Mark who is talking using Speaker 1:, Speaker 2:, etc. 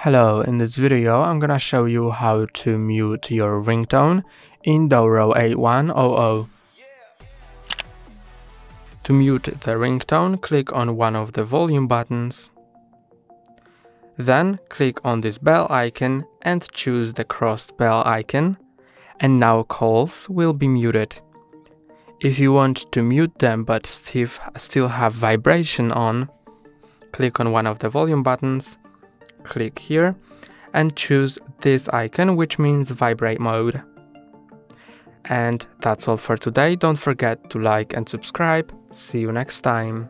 Speaker 1: Hello, in this video I'm gonna show you how to mute your ringtone in DORO 8100. To mute the ringtone, click on one of the volume buttons. Then click on this bell icon and choose the crossed bell icon, and now calls will be muted. If you want to mute them but still have vibration on, click on one of the volume buttons, click here and choose this icon, which means vibrate mode. And that's all for today. Don't forget to like and subscribe. See you next time.